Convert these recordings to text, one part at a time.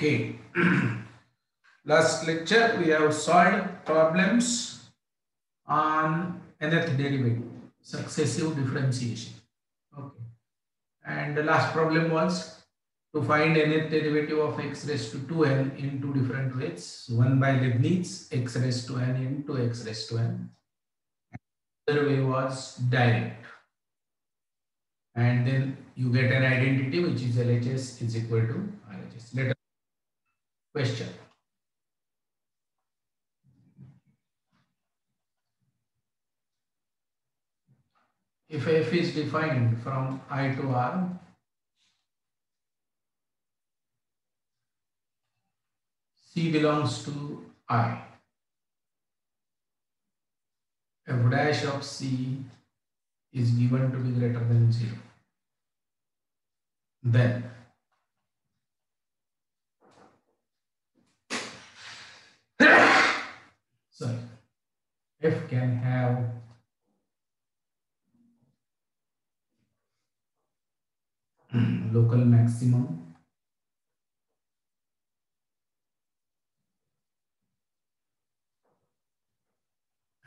Okay. Last lecture we have solved problems on nth derivative, successive differentiation. Okay. And the last problem was to find nth derivative of x raised to 2n in two different ways. One by Leibniz, x raised to n into x raised to n. The other way was direct. And then you get an identity which is LHS is equal to RHS. Let us question. If f is defined from I to R, C belongs to I. F dash of C is given to be greater than 0. Then sorry, f can have local maximum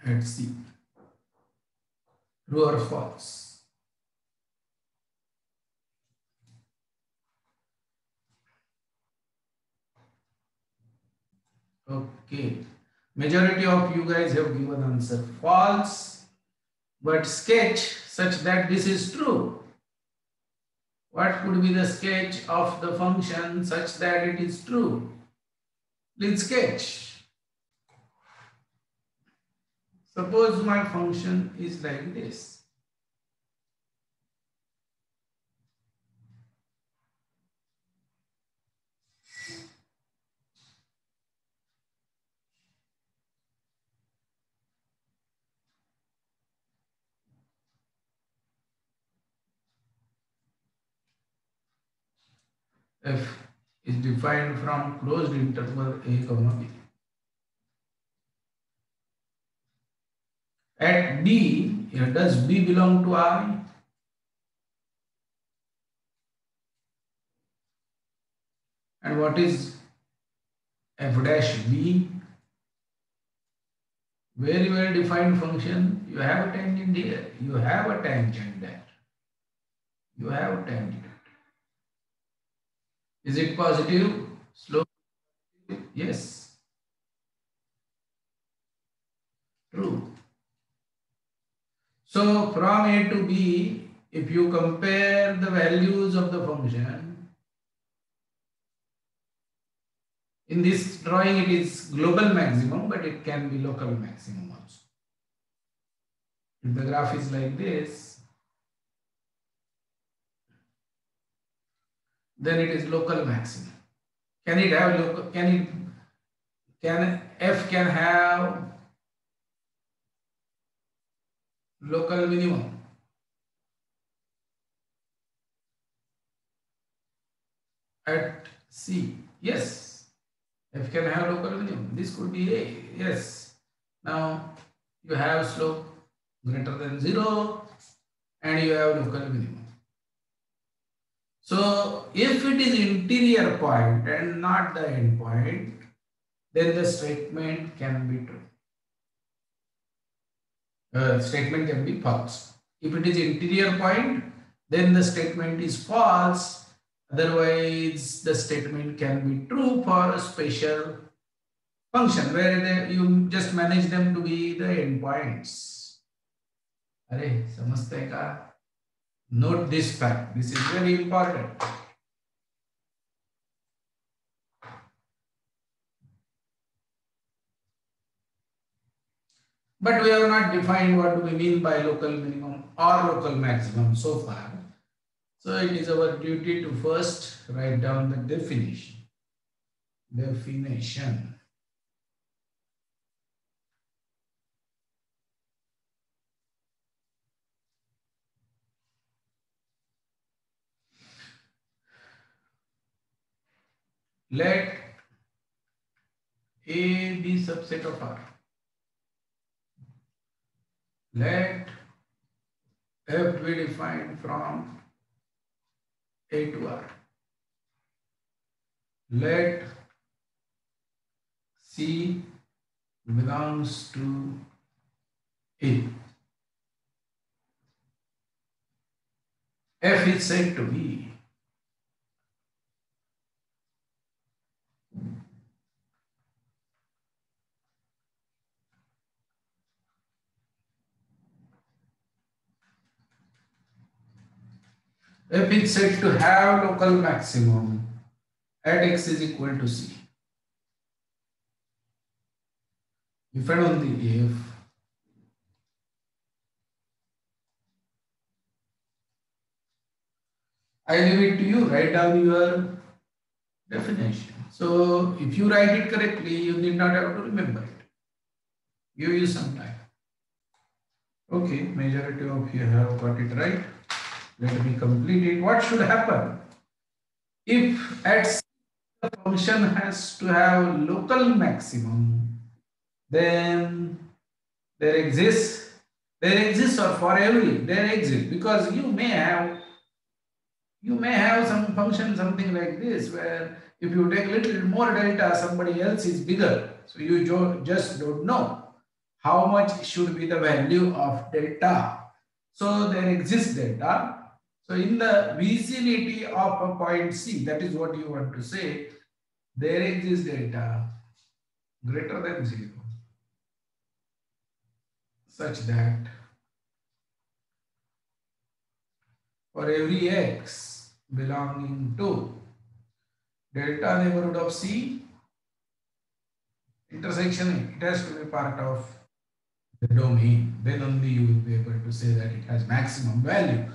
at C. True or false? Okay. Majority of you guys have given answer false, but sketch such that this is true. What could be the sketch of the function such that it is true? Please sketch. Suppose my function is like this. F is defined from closed interval a comma b. At B, does B belong to I? And what is f dash B? Very well defined function. You have a tangent here. You have a tangent there. You have a tangent. Is it positive? Slope? Yes. True. So from A to B, if you compare the values of the function, in this drawing it is global maximum, but it can be local maximum also. If the graph is like this, then it is local maximum. Can it have local, can f can have local minimum? At C? Yes, f can have local minimum. This could be A. Yes. Now you have slope greater than 0 and you have local minimum. So if it is interior point and not the end point, then the statement can be true. Statement can be false. If it is interior point, then the statement is false. Otherwise, the statement can be true for a special function where you just manage them to be the endpoints. Arey, samajhte hai ka? Note this fact. This is very important. But we have not defined what do we mean by local minimum or local maximum so far. So it is our duty to first write down the definition. Definition. Let A be subset of R. Let f be defined from A to R. let C belongs to A. F is said to be F is said to have local maximum at x is equal to C. If and only if I leave it to you, write down your definition. So if you write it correctly, you need not have to remember it. Give you some time. Okay, majority of you have got it right. Let me complete it. What should happen? If at C the function has to have local maximum, then there exists or for every there exists, because you may have some function something like this where if you take little more delta, somebody else is bigger, so you just don't know how much should be the value of delta. So there exists delta. So in the vicinity of a point C, that is what you want to say, there exists delta greater than 0 such that for every x belonging to delta neighborhood of C, intersection, it has to be part of the domain. Then only you will be able to say that it has maximum value.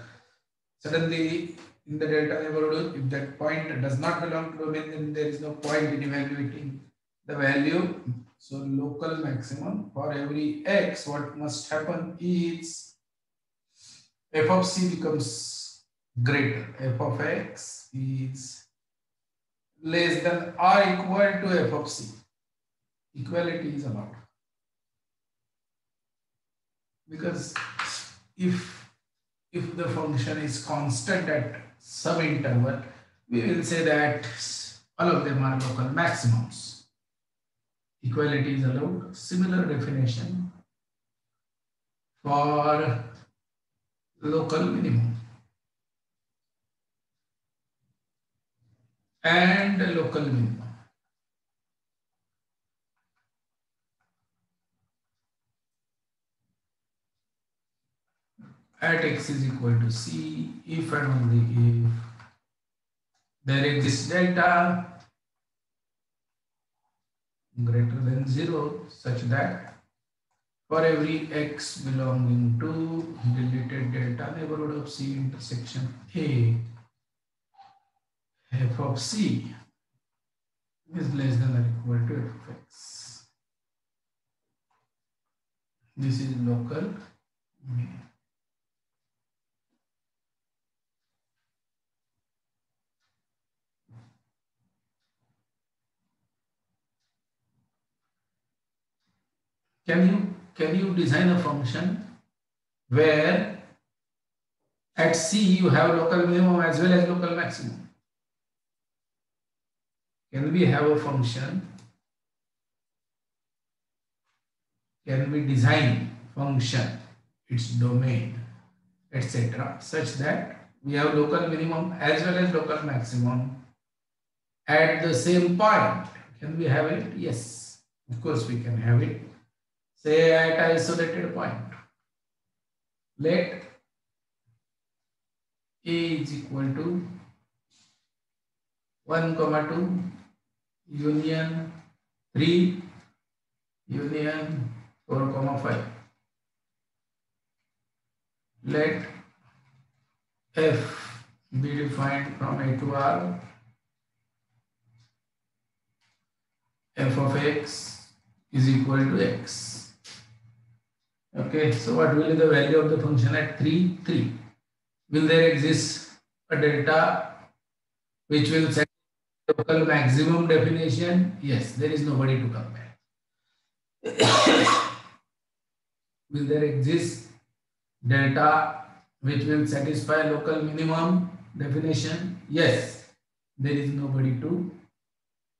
Suddenly, in the delta neighborhood, if that point does not belong to domain, then there is no point in evaluating the value. So local maximum for every x, what must happen is f of C becomes greater. F of x is less than or equal to f of C. Equality is allowed. Because if the function is constant at some interval, we will say that all of them are local maximums. Equality is allowed. Similar definition for local minimum and local minimum. At x is equal to C, if and only if there exists delta greater than 0 such that for every x belonging to deleted delta neighborhood of C intersection A, f of C is less than or equal to f of x. This is local minimum. Can you design a function where at C you have local minimum as well as local maximum? Can we have a function? Can we design function, its domain, etc., such that we have local minimum as well as local maximum at the same point? Can we have it? Yes, of course we can have it. Say at isolated point. Let A is equal to 1, 2, union 3, union 4, 5. Let f be defined from A to R. F of x is equal to x. Okay, so what will be the value of the function at 3? 3. Will there exist a delta which will set local maximum definition? Yes, there is nobody to compare. Will there exist delta which will satisfy local minimum definition? Yes, there is nobody to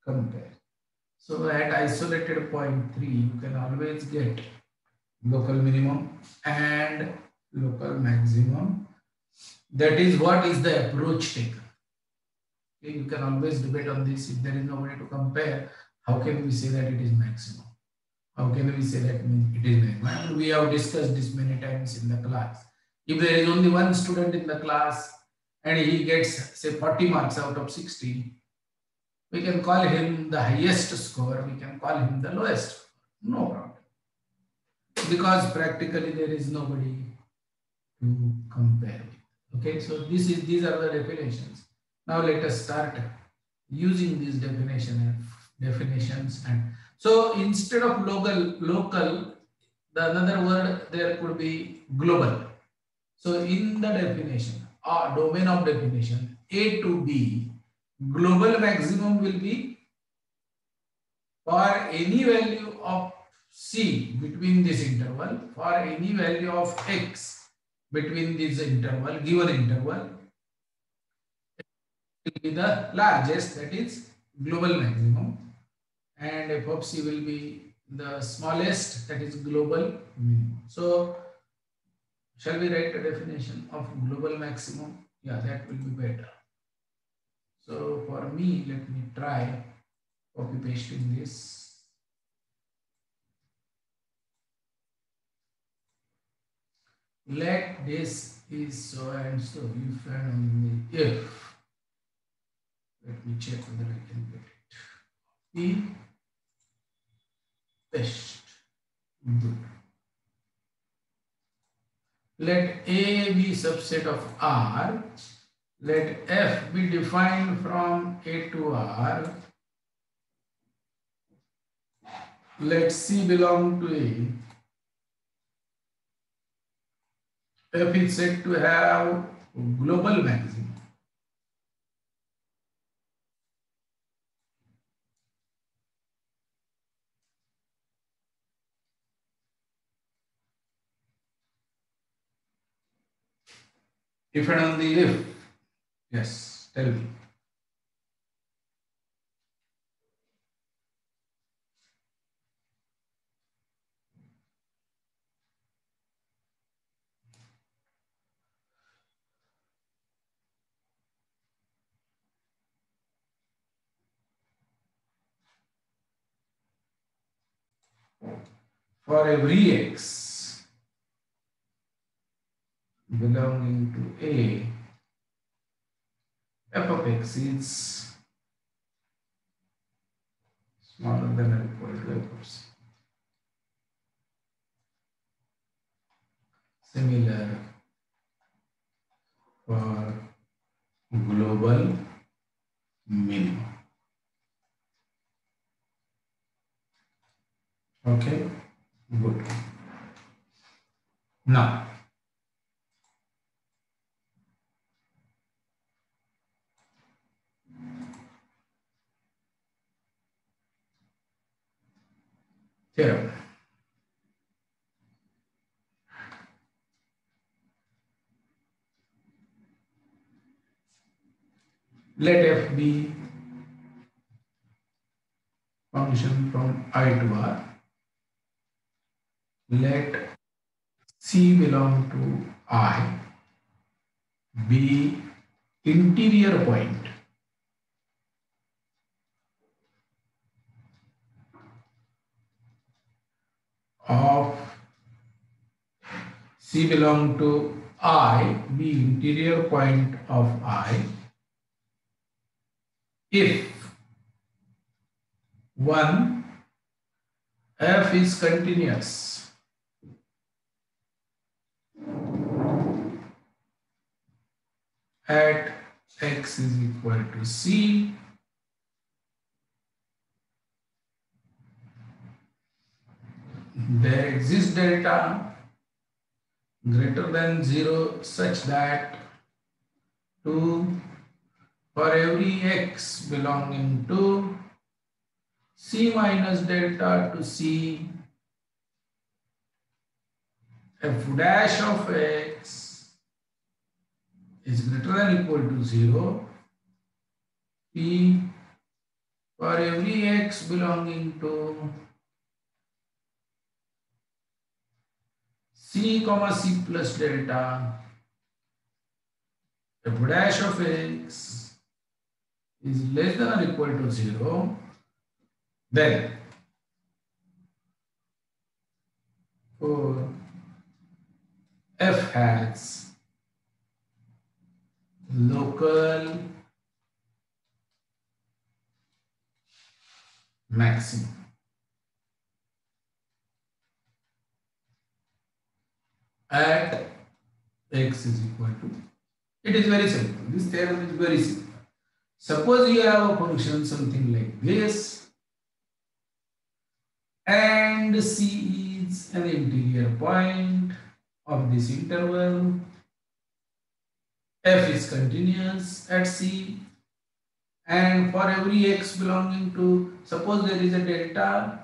compare. So at isolated point 3, you can always get local minimum and local maximum. That is what is the approach taken. Okay, you can always debate on this. If there is nobody to compare, how can we say that it is maximum? How can we say that it is maximum? We have discussed this many times in the class. If there is only one student in the class and he gets say 40 marks out of 60, we can call him the highest score, we can call him the lowest. No problem. Because practically there is nobody to compare with. Okay, so these are the definitions. Now let us start using these definitions. And so instead of local, the another word there could be global. So in the definition, or domain of definition, A to B, global maximum will be for any value of C between this interval, for any value of X between this interval, given interval, will be the largest, that is global maximum, and f of C will be the smallest, that is global minimum. So shall we write a definition of global maximum? Yeah, that will be better. So for me, let me try copy pasting this. Let this is so and so, if and only if. Let me check whether I can get it. Copy, paste. Good. Let A be subset of R. Let F be defined from A to R. Let C belong to A. F is said to have global maximum. If and only if. Yes, tell me. For every X belonging to A, f of X is smaller than or equal to f of C. Similar for global minimum. Okay, good. Now, theorem. Let f be function from I to R. Let C belong to I be interior point of C belong to I be interior point of I if 1 f is continuous at x is equal to C, there exists delta greater than 0 such that 2 for every x belonging to C minus delta to C, f dash of x is greater than equal to 0, P For every x belonging to c comma c plus delta, f dash of x is less than or equal to 0, then for f has local maximum at x is equal to. It is very simple. This theorem is very simple. Suppose you have a function something like this, and C is an interior point of this interval. F is continuous at C, and for every x belonging to, suppose there is a delta,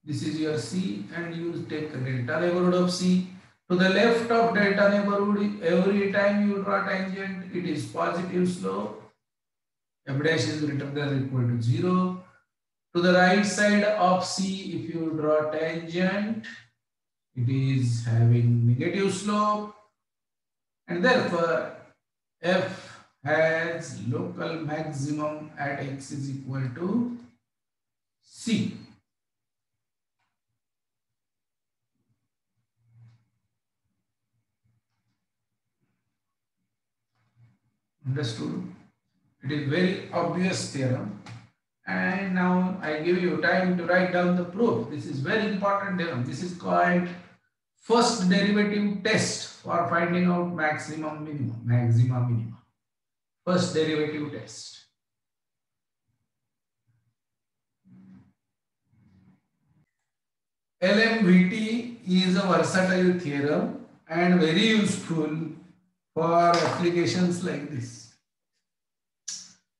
this is your C, and you take a delta neighborhood of C. To the left of delta neighborhood, every time you draw tangent, it is positive slope. F dash is greater than or equal to 0. To the right side of C, if you draw tangent, it is having negative slope, and therefore f has local maximum at x is equal to C. Understood? It is very obvious theorem. And now I give you time to write down the proof. This is very important theorem. This is called first derivative test for finding out maximum minimum, maxima minima. First derivative test. LMVT is a versatile theorem and very useful for applications like this.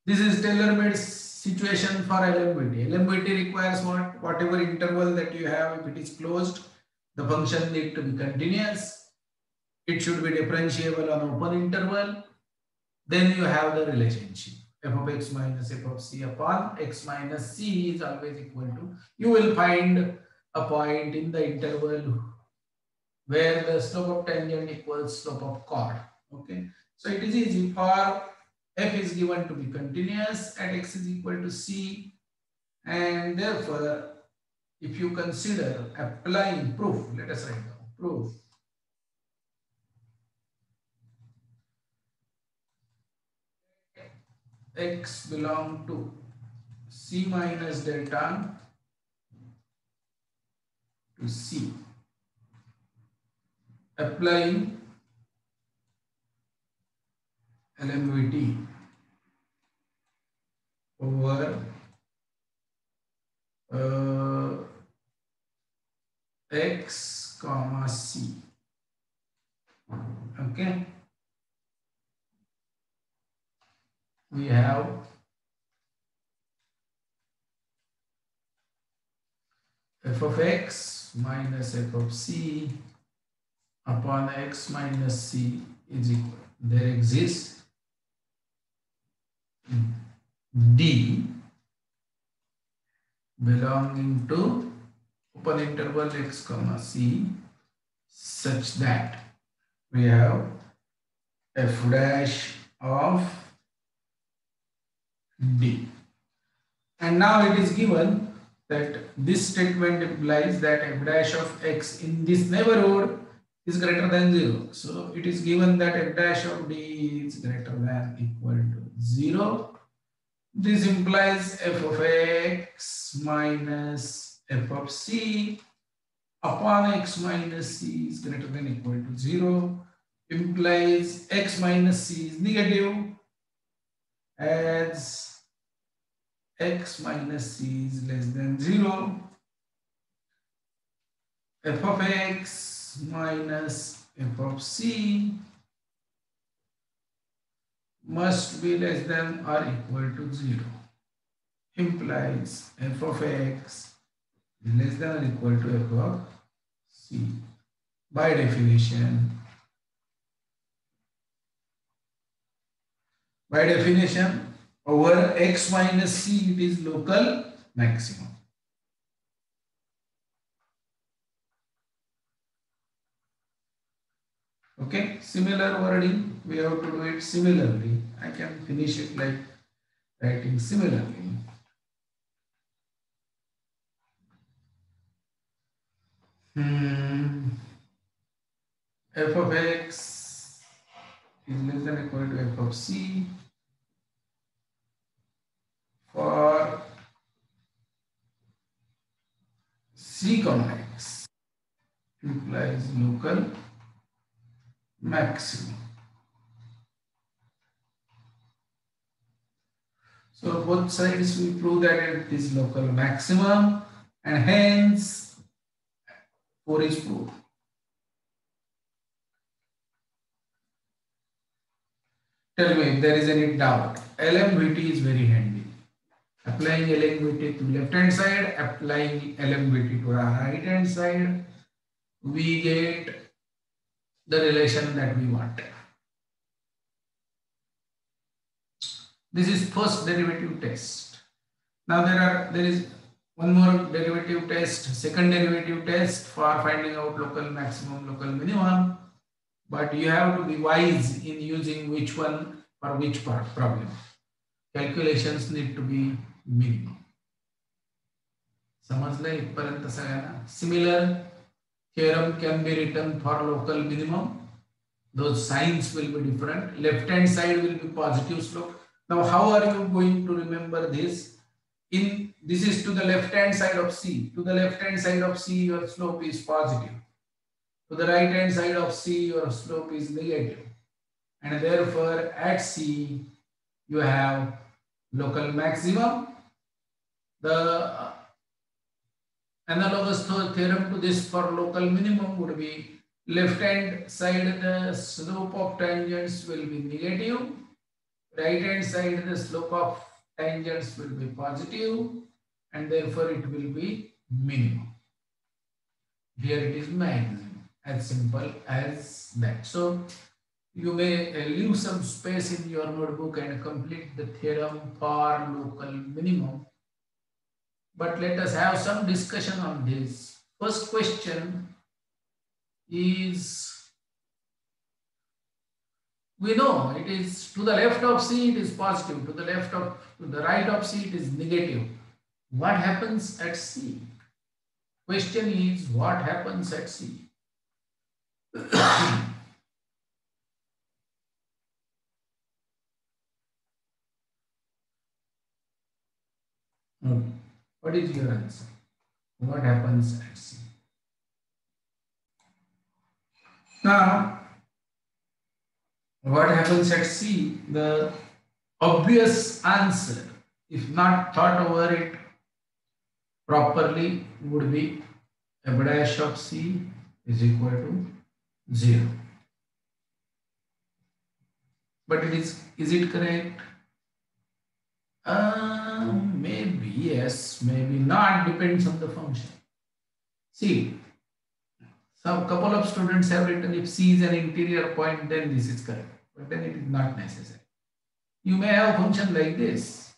This is tailor-made situation for LMVT. LMVT requires what? Whatever interval that you have, if it is closed, the function need to be continuous. It should be differentiable on open interval. Then you have the relationship. F of x minus f of c upon x minus c is always equal to. You will find a point in the interval where the slope of tangent equals slope of chord. Okay. So it is easy. For f is given to be continuous at x is equal to c, and therefore if you consider applying proof, let us write down proof. X belong to c minus delta to c. Applying LMVT over x comma c. Okay. We have f of x minus f of c upon x minus c is equal. There exists d belonging to open interval x comma c such that we have f dash of d. And now it is given that this statement implies that f dash of x in this neighborhood is greater than 0. So it is given that f dash of d is greater than equal to 0. This implies f of x minus f of c upon x minus c is greater than equal to 0. Implies x minus c is negative, as x minus c is less than 0. F of x minus f of c must be less than or equal to 0. Implies f of x is less than or equal to f of c. By definition, over x minus c, it is local maximum. Okay, similar wording, we have to do it similarly. I can finish it like writing similarly. F of x is less than or equal to f of c for c comma x implies local maximum. So both sides we prove that it is local maximum and hence 4 is proved. Tell me if there is any doubt. LMVT is very handy. Applying LMVT to left hand side, applying LMVT to right hand side, we get the relation that we want. This is first derivative test. Now there is one more derivative test, second derivative test for finding out local maximum, local minimum. But you have to be wise in using which one for which problem. Calculations need to be minimum. समजलं इथपर्यंत सगळ्यांना? Similar theorem can be written for local minimum. Those signs will be different. Left hand side will be positive slope. Now how are you going to remember this? This is to the left hand side of C. To the left hand side of C, your slope is positive. To the right hand side of C, your slope is negative. And therefore at C, you have local maximum. The analogous theorem to this for local minimum would be left hand side the slope of tangents will be negative. Right hand side the slope of tangents will be positive and therefore it will be minimum. Here it is maximum, as simple as that. So you may leave some space in your notebook and complete the theorem for local minimum. But let us have some discussion on this. First question is, we know it is to the left of C it is positive, to the right of C it is negative. What happens at C? Question is, what happens at C? What is your answer? What happens at C? Now, what happens at C? The obvious answer, if not thought over it properly, would be f dash of C is equal to 0. But is it correct? Maybe yes, maybe not, depends on the function. See, some couple of students have written if C is an interior point, then this is correct. But then it is not necessary. You may have a function like this.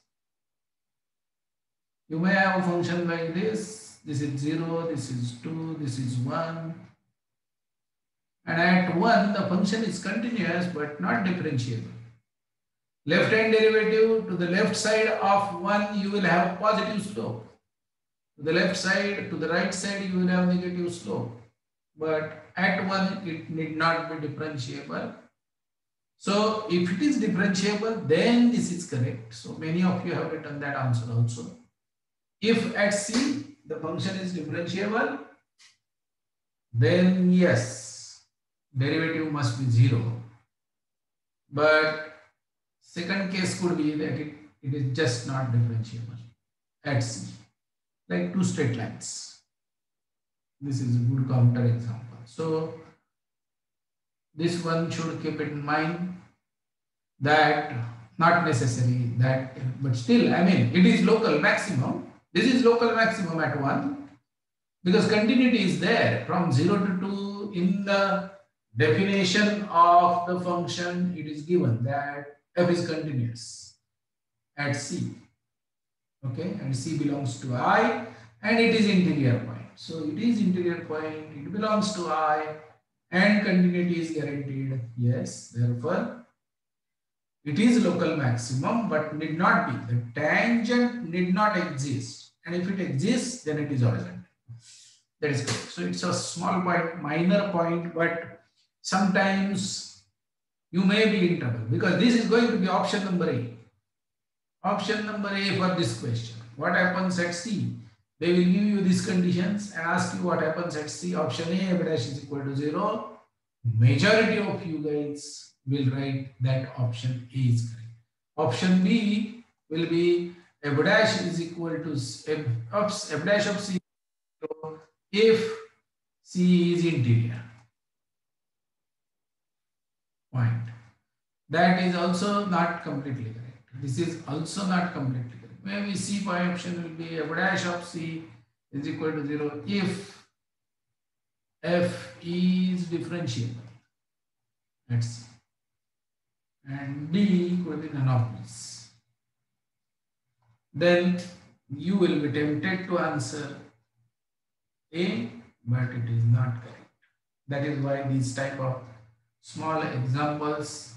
You may have a function like this. This is 0, this is 2, this is 1. And at 1, the function is continuous but not differentiable. Left hand derivative to the left side of 1, you will have positive slope. To the left side, to the right side, you will have negative slope. But at 1, it need not be differentiable. So if it is differentiable, then this is correct. So many of you have written that answer also. If at C, the function is differentiable, then yes, derivative must be 0. But second case could be that it is just not differentiable at C, like two straight lines. This is a good counter example. So this one should keep in mind that not necessary that, but still, I mean, it is local maximum. This is local maximum at 1 because continuity is there from 0 to 2 in the definition of the function. It is given that f is continuous at C. Okay, and C belongs to I and it is interior point. So it is interior point, it belongs to I and continuity is guaranteed. Yes, therefore it is local maximum but need not be. The tangent need not exist, and if it exists then it is horizontal. That is correct. So it's a small point, minor point, but sometimes you may be in trouble because this is going to be option number A. Option number A for this question. What happens at C? They will give you these conditions and ask you what happens at C. Option A, f dash is equal to 0. Majority of you guys will write that option A is correct. Option B will be f dash is equal to f dash of C if C is interior point. That is also not completely correct. This is also not completely correct. Maybe C option will be f dash of C is equal to 0 if f is differentiable. Let's see. And D could be none of these. Then you will be tempted to answer A, but it is not correct. That is why these type of small examples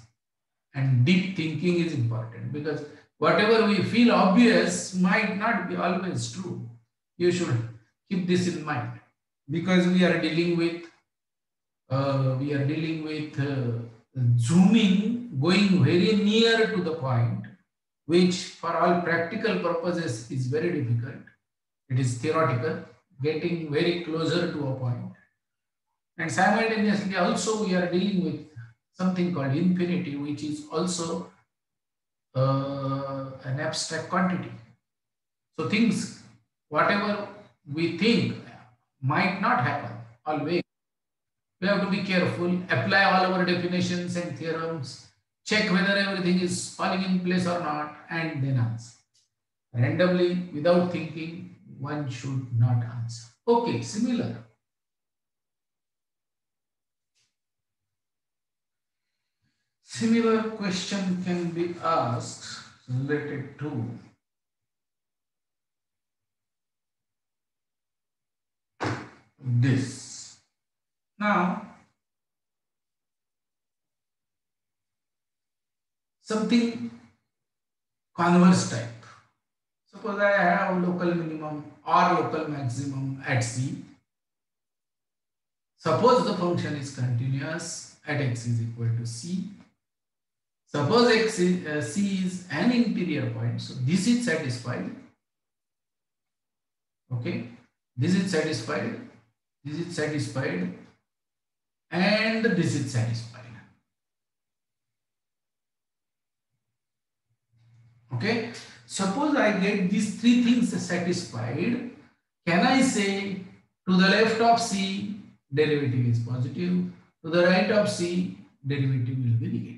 and deep thinking is important, because whatever we feel obvious might not be always true. You should keep this in mind, because we are dealing with zooming, going very near to the point, which for all practical purposes is very difficult. It is theoretical, getting very closer to a point. And simultaneously also we are dealing with something called infinity, which is also an abstract quantity. So things, whatever we think might not happen always. We have to be careful, apply all our definitions and theorems, check whether everything is falling in place or not, and then answer. Randomly, without thinking, one should not answer. Okay, similar. Similar question can be asked related to this. Now, something converse type. Suppose I have local minimum or local maximum at C. Suppose the function is continuous at x is equal to C. Suppose C is an interior point. So this is satisfied. Okay. This is satisfied. This is satisfied. And this is satisfied. Okay. Suppose I get these three things satisfied. Can I say to the left of C, derivative is positive. To the right of C, derivative will be negative.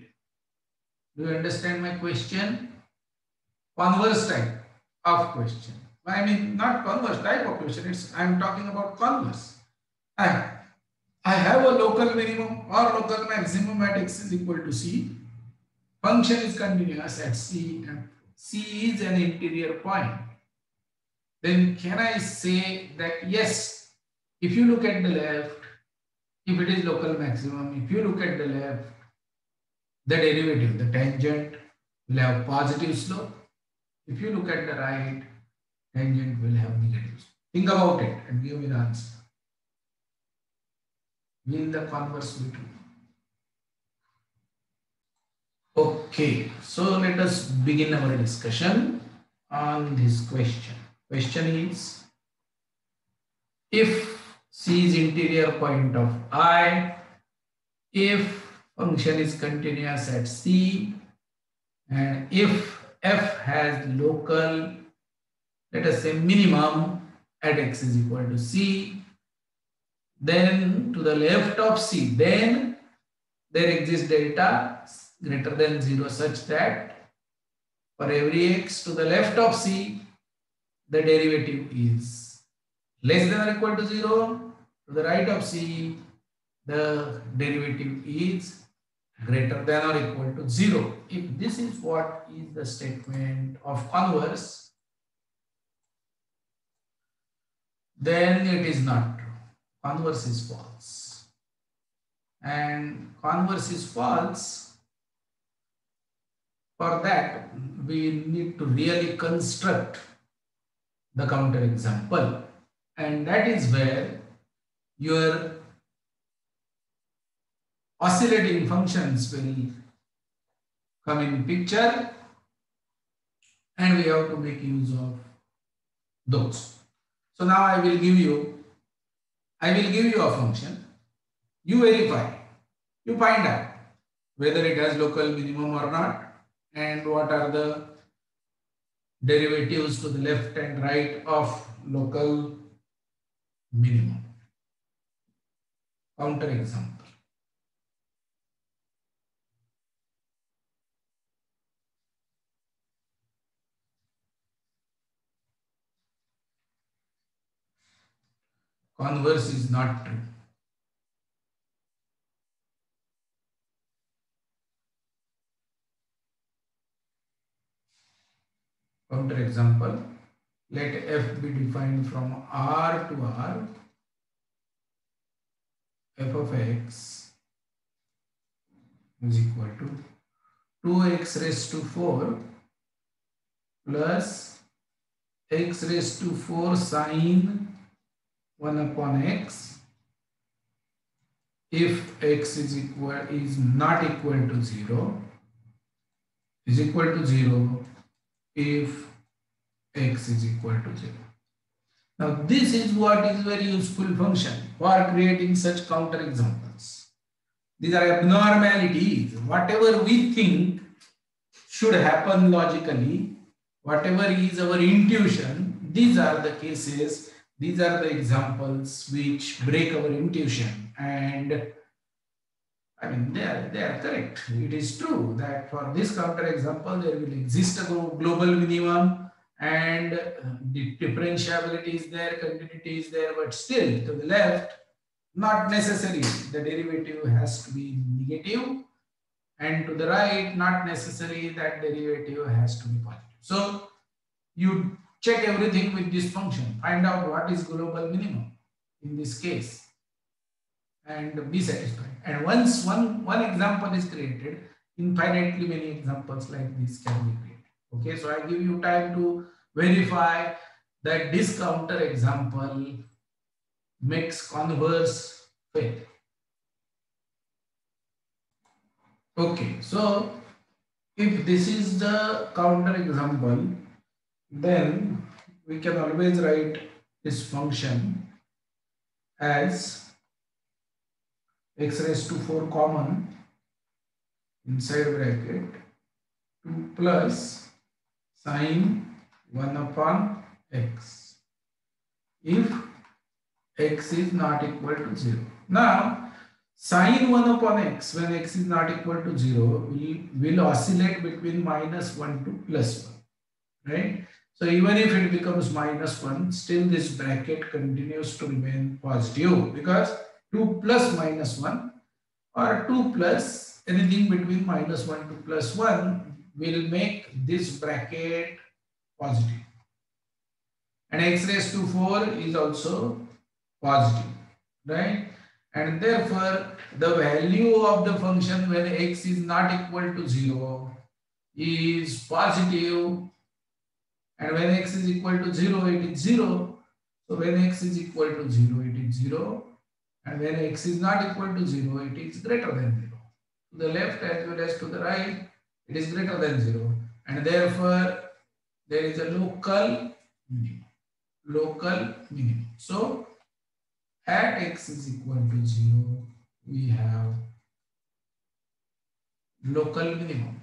Do you understand my question? Converse type of question. I mean, not converse type of question. I am talking about converse. I have a local minimum or local maximum at x is equal to C. Function is continuous at C and C is an interior point. Then can I say that yes, if you look at the left, if it is local maximum, if you look at the left, the derivative, the tangent will have positive slope. If you look at the right, tangent will have negative slope. Think about it and give me the answer. Will the converse be true? Okay, so let us begin our discussion on this question. Question is, if C is interior point of I, if function is continuous at C, and if f has local, let us say minimum at x is equal to C, then to the left of C, then there exists delta greater than 0 such that for every x to the left of C, the derivative is less than or equal to 0. To the right of C, the derivative is greater than or equal to 0. If this is what is the statement of converse, then it is not true. Converse is false. And converse is false. For that, we need to really construct the counter example. And that is where your oscillating functions will come in picture, and we have to make use of those. So now I will give you a function. You verify, you find out whether it has local minimum or not, and what are the derivatives to the left and right of local minimum. Counter example. Converse is not true. Counter example. Let f be defined from R to R. F of x is equal to 2x raised to 4 plus x raised to 4 sine 1 upon x if x is not equal to 0, is equal to 0 if x is equal to 0. Now this is what is very useful function for creating such counter examples. These are abnormalities. Whatever we think should happen logically, whatever is our intuition, these are the cases, these are the examples which break our intuition. And I mean, they are correct. It is true that for this counter example, there will exist a global minimum, and the differentiability is there, continuity is there, but still to the left, not necessarily the derivative has to be negative, and to the right, not necessarily that derivative has to be positive. So you check everything with this function, find out what is global minimum in this case, and be satisfied. And once one example is created, infinitely many examples like this can be created. Okay, so I give you time to verify that this counter example makes converse fail. Okay, so if this is the counter example, then we can always write this function as x raised to 4 common inside bracket 2 plus sine 1 upon x if x is not equal to 0. Now sine 1 upon x when x is not equal to 0 will oscillate between -1 to +1, right? So even if it becomes -1, still this bracket continues to remain positive, because 2 plus -1 or 2 plus anything between -1 to +1 will make this bracket positive. And x raised to 4 is also positive, right? And therefore the value of the function when x is not equal to 0 is positive, and when x is equal to 0 it is 0. So when x is equal to 0 it is 0, and when x is not equal to 0 it is greater than 0. To the left as well as to the right it is greater than 0, and therefore there is a local minimum. Local minimum. So at x is equal to 0 we have local minimum.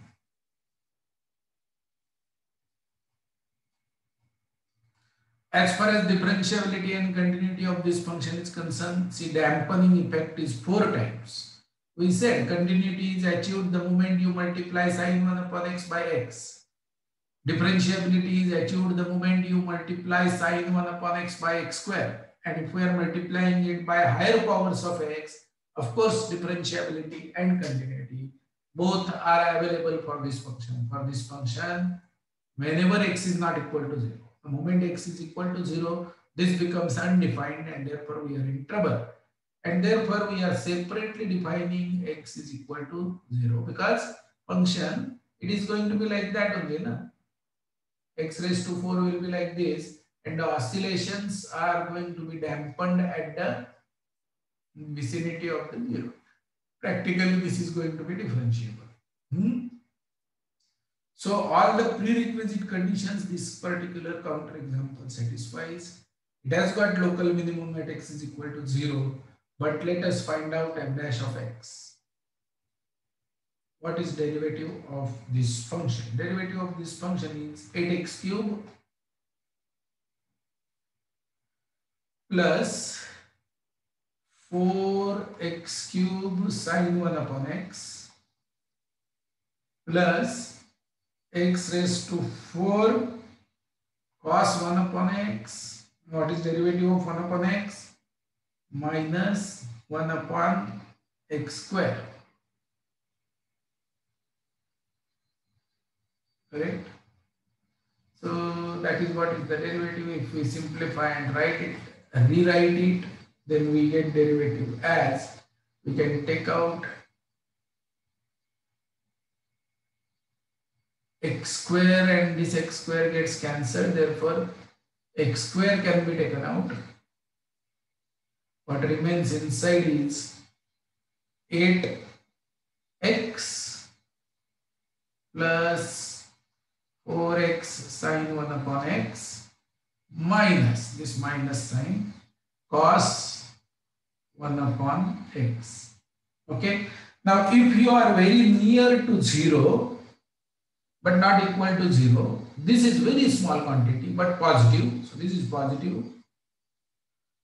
As far as differentiability and continuity of this function is concerned, see, dampening effect is 4 times. We said continuity is achieved the moment you multiply sine 1 upon x by x. Differentiability is achieved the moment you multiply sine 1 upon x by x square. And if we are multiplying it by higher powers of x, of course differentiability and continuity both are available for this function. For this function, whenever x is not equal to 0, the moment x is equal to 0, this becomes undefined and therefore we are in trouble. And therefore we are separately defining x is equal to 0 because function, it is going to be like that only, na? X raised to 4 will be like this, and the oscillations are going to be dampened at the vicinity of the 0. Practically, this is going to be differentiable. So, all the prerequisite conditions this particular counter example satisfies. It has got local minimum at x is equal to 0, but let us find out f dash of x. What is derivative of this function? Derivative of this function is 8x cube plus 4x cube sine 1 upon x plus x raised to 4 cos 1 upon x. What is derivative of 1 upon x? Minus 1 upon x square. Correct? So that is what is the derivative. If we simplify and rewrite it, then we get derivative as we can take out x square and this x square gets cancelled. Therefore, x square can be taken out. What remains inside is 8x plus 4x sine 1 upon x minus this minus sign cos 1 upon x. Okay. Now, if you are very near to 0 but not equal to 0, this is very small quantity but positive. So, this is positive.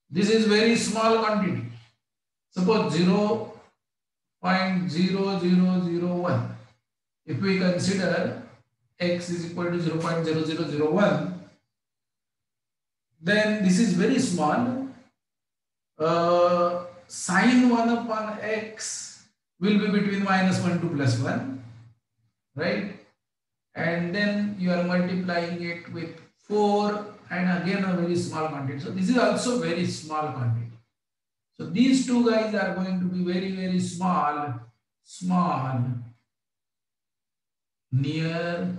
This is very small quantity. Suppose 0.0001. If we consider x is equal to 0.0001, then this is very small. Sine 1 upon x will be between -1 to +1, right? And then you are multiplying it with 4 and again a very small quantity. So this is also very small quantity. So these two guys are going to be very, very small near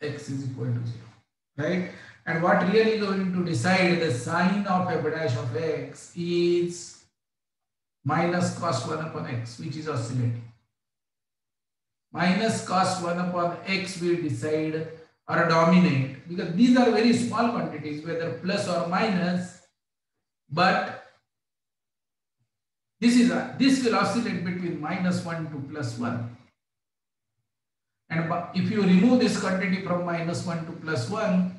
x is equal to 0, right? And what really going to decide the sign of f dash of x is minus cos 1 upon x, which is oscillating. Minus cos 1 upon x will decide or dominate because these are very small quantities, whether plus or minus, but this will oscillate between -1 to +1. And if you remove this quantity from -1 to +1,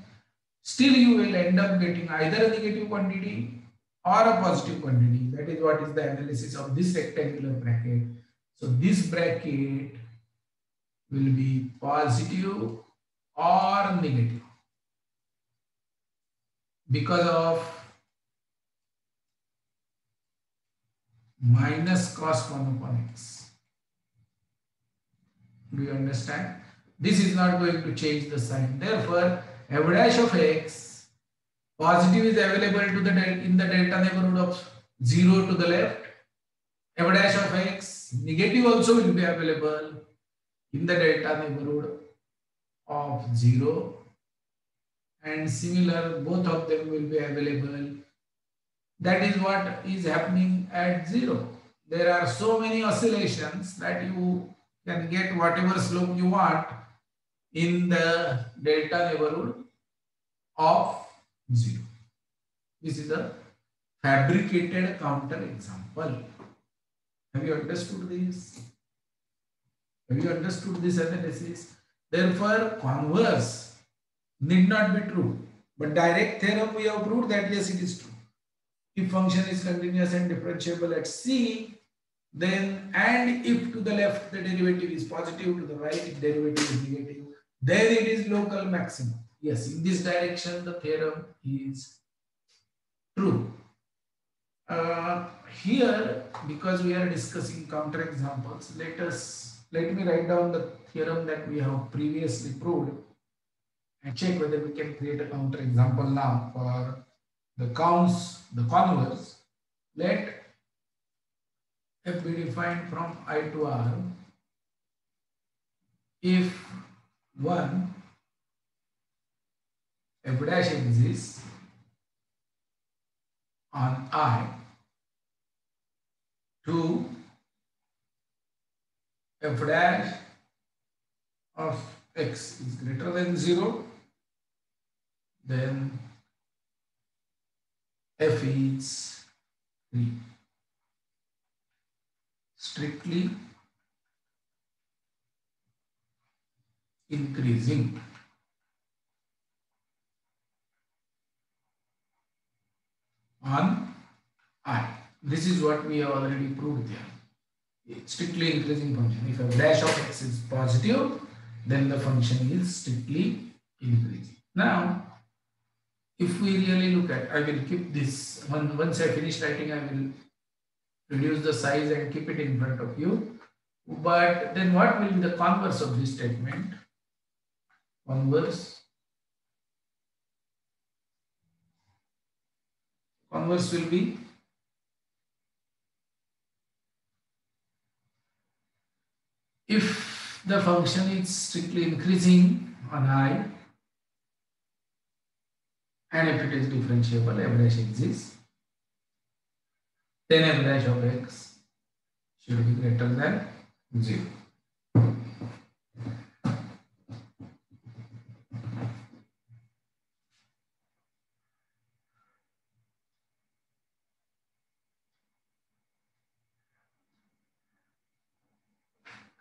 still you will end up getting either a negative quantity or a positive quantity. That is what is the analysis of this rectangular bracket. So this bracket will be positive or negative because of minus cos 1 upon x. Do you understand? This is not going to change the sign. Therefore, f dash of x, positive is available to the in the delta neighborhood of 0 to the left. F dash of x, negative also will be available in the delta neighborhood of 0. And similar, both of them will be available. That is what is happening at 0. There are so many oscillations that you can get whatever slope you want in the delta neighborhood of 0. This is a fabricated counter example. Have you understood this? Have you understood this analysis? Therefore, converse need not be true. But direct theorem we have proved that yes, it is true. If function is continuous and differentiable at C, then and if to the left the derivative is positive, to the right if derivative is negative, then it is local maximum. Yes, in this direction the theorem is true. Here, because we are discussing counter examples, let me write down the theorem that we have previously proved and check whether we can create a counter example now for the converse. Let f be defined from I to R if one f dash exists on I, two f dash of x is greater than 0, then f is 3. Strictly increasing on I. This is what we have already proved there. It's strictly increasing function. If a dash of x is positive, then the function is strictly increasing. Now, if we really look at, I will keep this, once I finish writing, I will reduce the size and keep it in front of you. But then what will be the converse of this statement? Converse will be if the function is strictly increasing on I and if it is differentiable, f dash exists, then f dash of x should be greater than 0.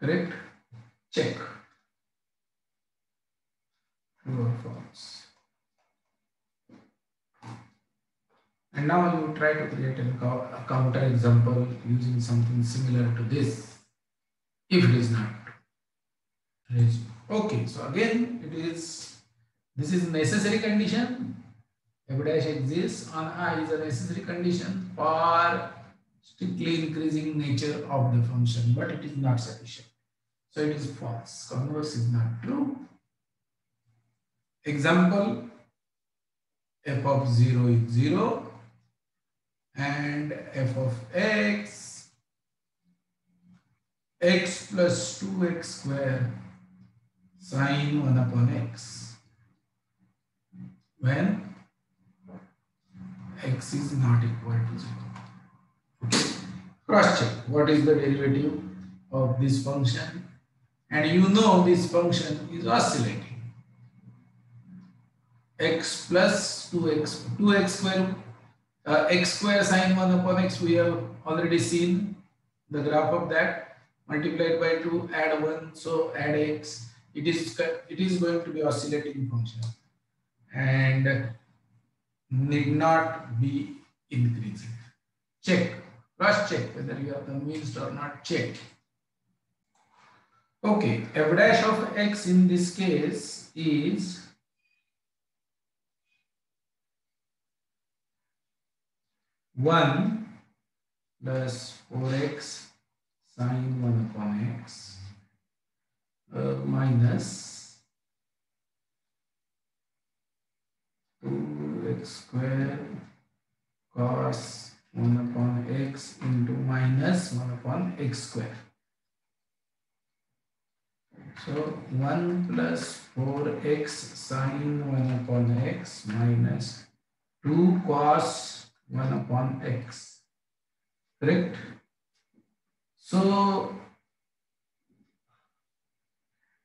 Correct? Check. True or false. And now you try to create a counter example using something similar to this, if it is not. Okay, so again, this is necessary condition. F dash exists on I is a necessary condition for strictly increasing nature of the function, but it is not sufficient. So it is false. Converse is not true. Example, f of 0 is 0 and f of x plus 2x square sine 1 upon x when x is not equal to 0. Okay. Cross check. What is the derivative of this function? And you know this function is oscillating. X plus 2x square, x square sine 1 upon x, we have already seen the graph of that, multiplied by 2, add 1, so add x. It is going to be oscillating function and need not be increasing. Check, cross check whether you are convinced or not. Check. Okay, f dash of x in this case is one plus 4x sine 1 upon x minus 2x square cos 1 upon x into minus 1 upon x square. So 1 plus 4x sine 1 upon x minus 2 cos 1 upon x. Correct? So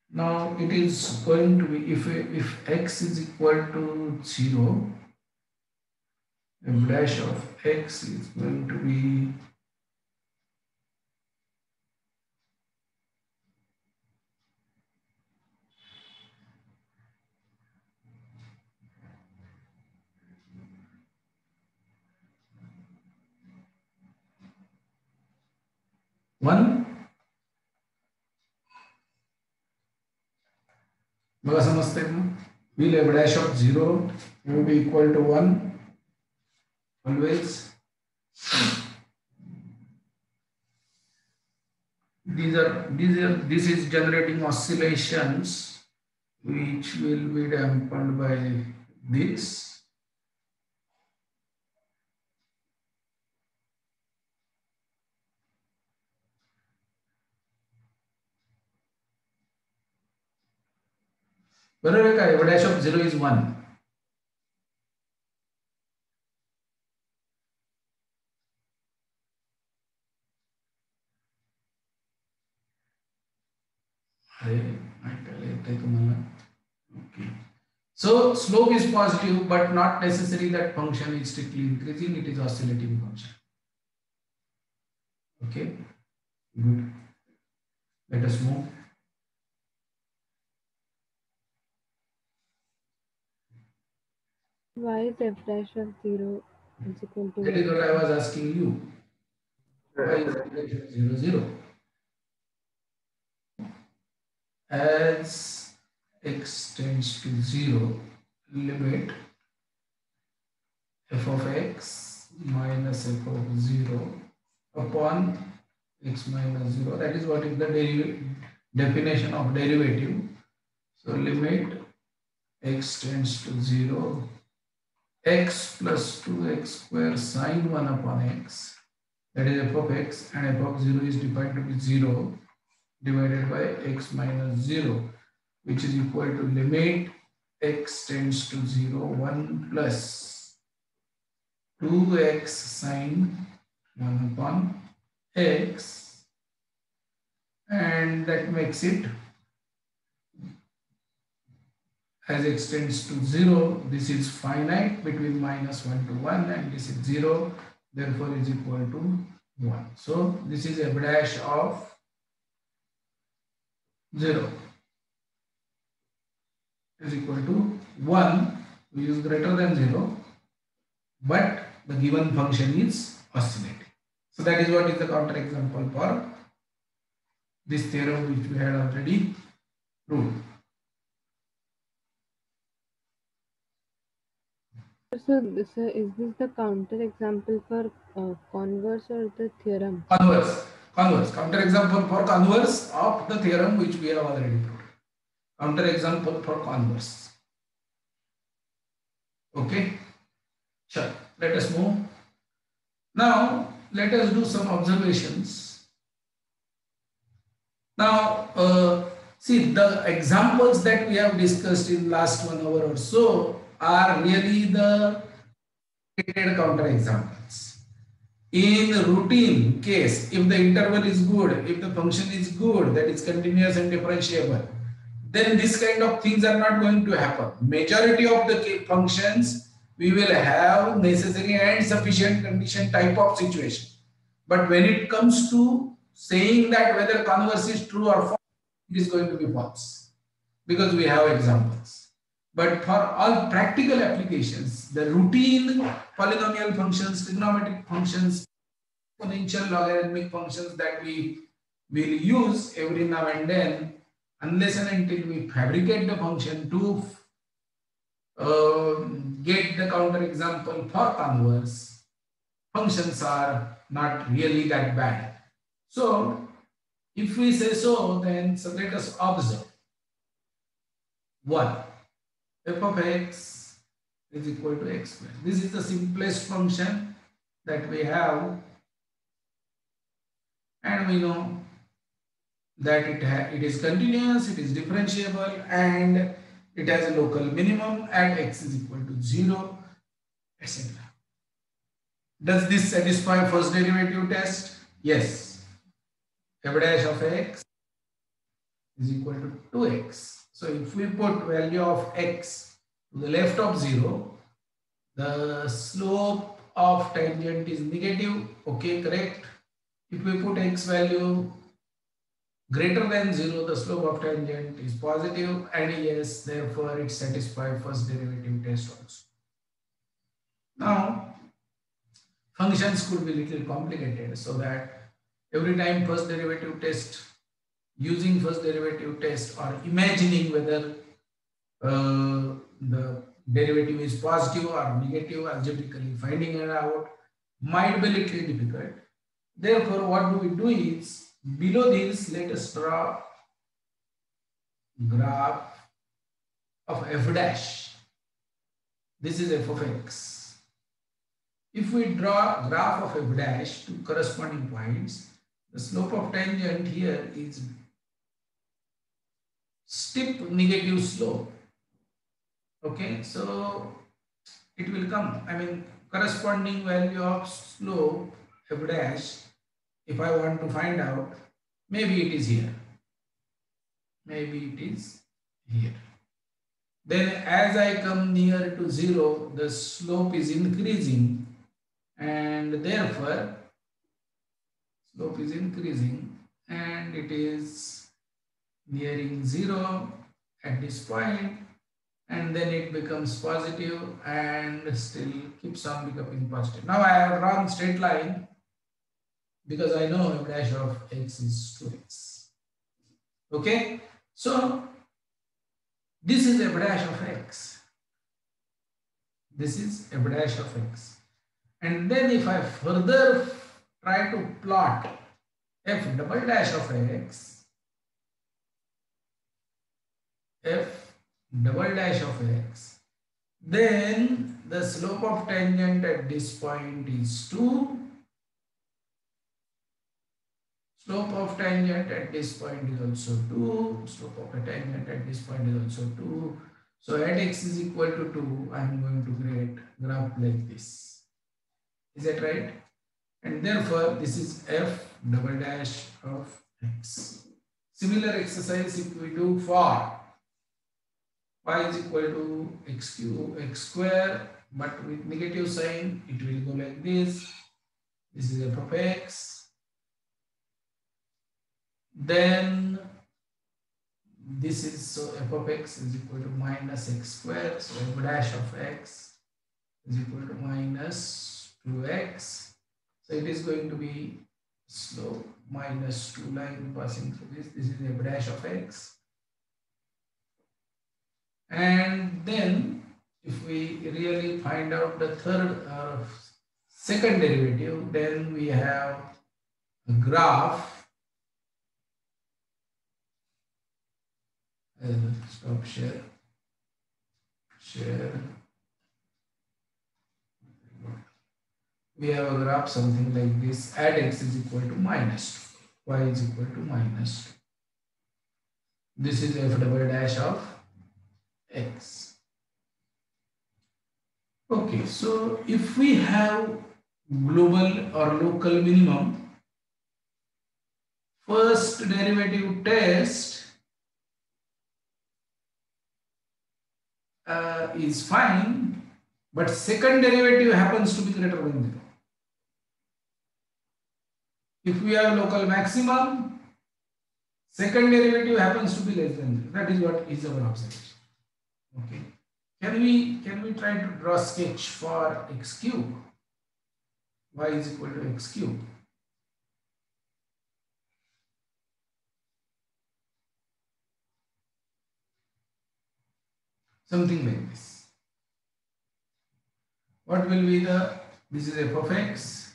now it is going to be, if x is equal to 0, f dash of x is going to be one. बघा समजते will f dash of 0 will be equal to 1 always. This is generating oscillations which will be dampened by this. बरोबर का f dash of 0 is 1. Okay. So slope is positive, but not necessary that function is strictly increasing. It is oscillating function. Okay. Good. Let us move. Why is f dash of 0 is equal to That is what I was asking you. Why is f dash of 0 0? As x tends to 0, limit f of x minus f of 0 upon x minus 0. That is what is the definition of derivative. So limit x tends to 0, x plus 2x square sine 1 upon x, that is f of x, and f of 0 is defined to be 0 divided by x minus 0, which is equal to limit x tends to 0, 1 plus 2x sine 1 upon x, and that makes it, as x tends to 0, this is finite between minus 1 to 1, and this is 0, therefore is equal to 1. So this is f dash of 0 is equal to 1, we use greater than 0, but the given function is oscillating. So that is what is the counter example for this theorem which we had already proved. So is this the counter example for converse or the theorem? Converse. Counter example for converse of the theorem which we have already proved. Counter example for converse. Okay. Sure. Let us move. Now let us do some observations. Now see, the examples that we have discussed in last 1 hour or so are really the counter examples. In routine case, if the interval is good, if the function is good, that is continuous and differentiable, then this kind of things are not going to happen. Majority of the functions we will have necessary and sufficient condition type of situation. But when it comes to saying that whether converse is true or false, it is going to be false, because we have examples. But for all practical applications, the routine polynomial functions, trigonometric functions, exponential logarithmic functions that we will use every now and then, unless and until we fabricate the function to get the counter example for converse, functions are not really that bad. So if we say so, then let us observe. 1. F of x is equal to x square. This is the simplest function that we have, and we know that it is continuous, it is differentiable, and it has a local minimum at x is equal to 0, etc. Does this satisfy first derivative test? Yes. F dash of x is equal to 2x. So if we put value of x to the left of 0, the slope of tangent is negative. Okay, correct. If we put x value greater than 0, the slope of tangent is positive, and yes, therefore it satisfies first derivative test also. Now, functions could be little complicated, so that every time first derivative test, using first derivative test or imagining whether the derivative is positive or negative, algebraically finding it out, might be little difficult. Therefore, what do we do is, below this, let us draw graph of f dash. This is f of x. If we draw graph of f dash to corresponding points, the slope of tangent here is steep negative slope. Okay, so it will come, I mean, corresponding value of slope f dash. If I want to find out, maybe it is here. Maybe it is here. Then as I come near to 0, the slope is increasing, and therefore slope is increasing and it is nearing 0 at this point, and then it becomes positive and still keeps on becoming positive. Now I have drawn straight line because I know f dash of x is 2x. Okay, so this is f dash of x. This is f dash of x. And then if I further try to plot f double dash of x, f double dash of x, then the slope of tangent at this point is 2. Slope of tangent at this point is also 2. Slope of a tangent at this point is also 2. So at x is equal to 2, I am going to create graph like this. Is that right? And therefore, this is f double dash of x. Similar exercise if we do for y is equal to x cube x square, but with negative sign, it will go like this. This is f of x. Then this is, so f of x is equal to minus x square. So f dash of x is equal to minus 2x. So it is going to be slope minus 2 line passing through this. This is f dash of x. And then if we really find out the second derivative, then we have a graph. Stop share. We have a graph something like this. At x is equal to minus 2, y is equal to minus 2. This is f double dash of x. Okay, so if we have global or local minimum, first derivative test is fine, but second derivative happens to be greater than 0. If we have local maximum, second derivative happens to be less than 0. That is what is our observation. Okay. Can we try to draw sketch for x cube? Y is equal to x cube. Something like this. What will be this is f of x.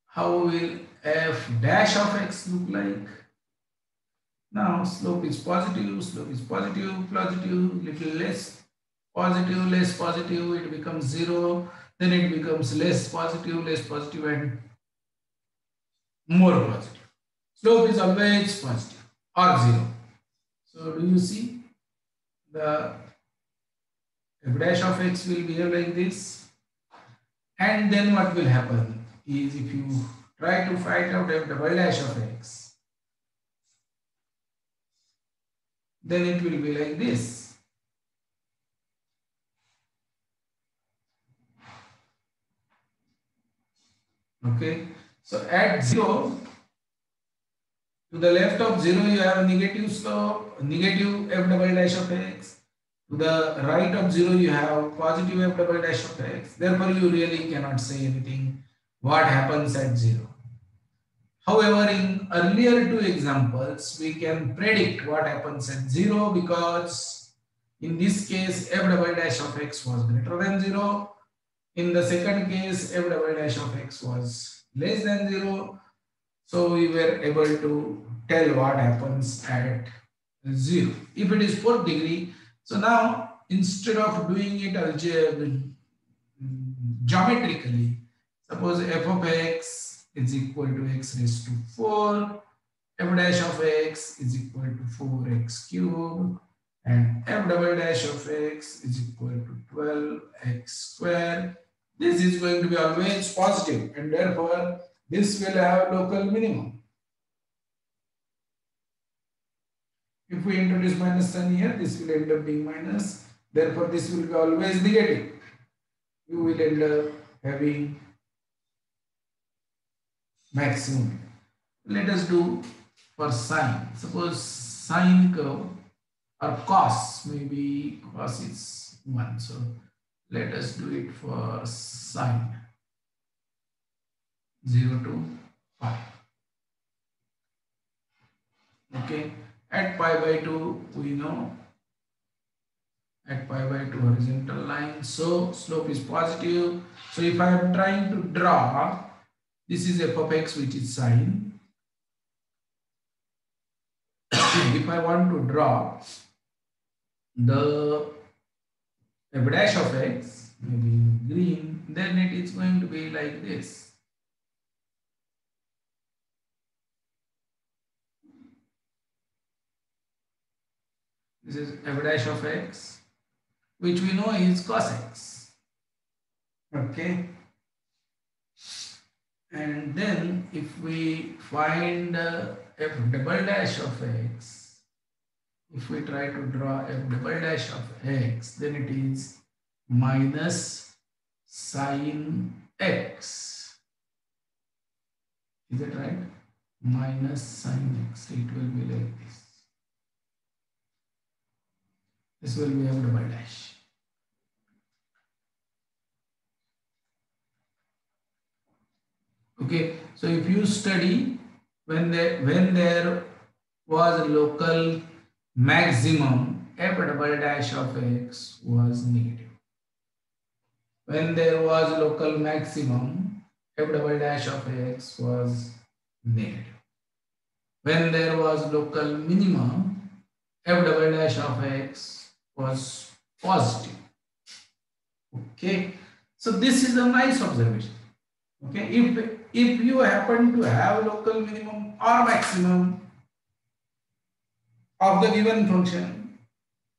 How will f dash of x look like? Now slope is positive, little less positive, it becomes 0, then it becomes less positive and more positive. Slope is always positive or 0. So do you see the f dash of x will behave like this? And then what will happen is, if you try to find out f double dash of x, then it will be like this. Okay, so at 0, to the left of 0 you have negative slope, negative f double dash of x. To the right of 0 you have positive f double dash of x. Therefore you really cannot say anything what happens at 0. However, in earlier two examples, we can predict what happens at 0, because in this case f double dash of x was greater than 0. In the second case, f double dash of x was less than 0. So we were able to tell what happens at 0. If it is fourth degree, so now instead of doing it geometrically, suppose f of x is equal to x raised to 4, f dash of x is equal to 4x cube, and f double dash of x is equal to 12x square. This is going to be always positive, and therefore this will have local minimum. If we introduce minus sign here, this will end up being minus. Therefore, this will be always negative. You will end up having maximum. Let us do for sine. Suppose sine curve or cos, maybe cos is 1. So let us do it for sine 0 to pi. Okay, at pi by 2, we know at pi by 2 horizontal line, so slope is positive. So if I am trying to draw, this is f of x, which is sine. If I want to draw the f dash of x, maybe in green, then it is going to be like this. This is f dash of x, which we know is cos x. Okay. And then if we find f double dash of x, if we try to draw f double dash of x, then it is minus sine x. Is that right? Minus sine x. It will be like this. This will be f double dash. Okay, so if you study when there was a local maximum, f double dash of x was negative. When there was local maximum, f double dash of x was negative. When there was local minimum, f double dash of x was positive. Okay, so this is a nice observation. Okay, if you happen to have local minimum or maximum of the given function,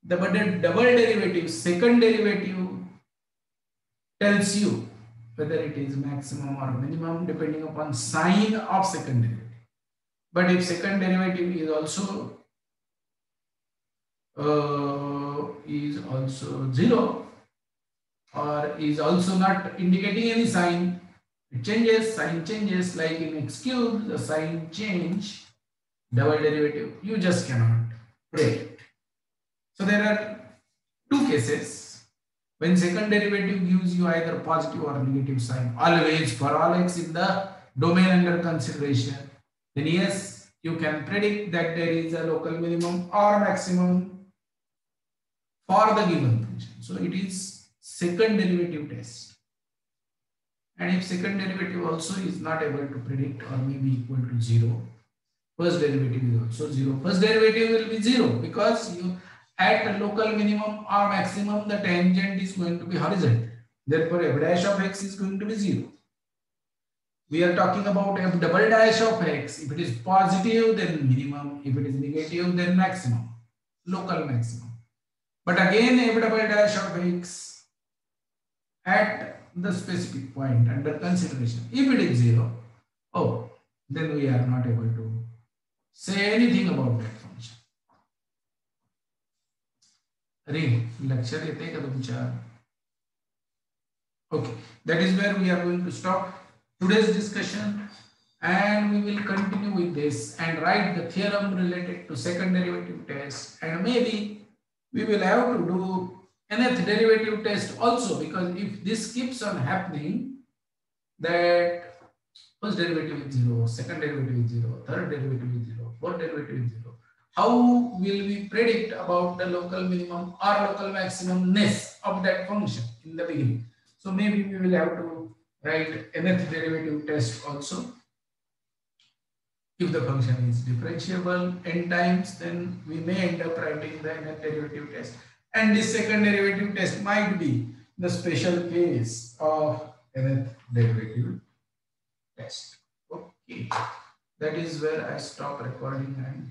the double derivative, second derivative tells you whether it is maximum or minimum depending upon sign of second derivative. But if second derivative is also 0 or is also not indicating any sign, it changes, sign changes, like in x cube, the sign change, double derivative, you just cannot predict. So there are two cases when second derivative gives you either positive or negative sign, always for all x in the domain under consideration, then yes, you can predict that there is a local minimum or maximum for the given function. So it is second derivative test. And if second derivative also is not able to predict or maybe equal to 0, first derivative is also 0. First derivative will be 0 because you at local minimum or maximum the tangent is going to be horizontal. Therefore f dash of x is going to be 0. We are talking about f double dash of x. If it is positive, then minimum. If it is negative, then maximum. Local maximum. But again, f double dash of x at the specific point under consideration, if it is 0, oh, then we are not able to say anything about that function. Lecture येते का तुमच्या? Okay, that is where we are going to stop today's discussion, and we will continue with this and write the theorem related to second derivative test, and maybe we will have to do nth derivative test also, because if this keeps on happening, that first derivative is 0, second derivative is 0, third derivative is 0, fourth derivative is 0, how will we predict about the local minimum or local maximumness of that function in the beginning? So maybe we will have to write nth derivative test also. If the function is differentiable n times, then we may end up writing the nth derivative test. And this second derivative test might be the special case of nth derivative test. Okay, that is where I stop recording and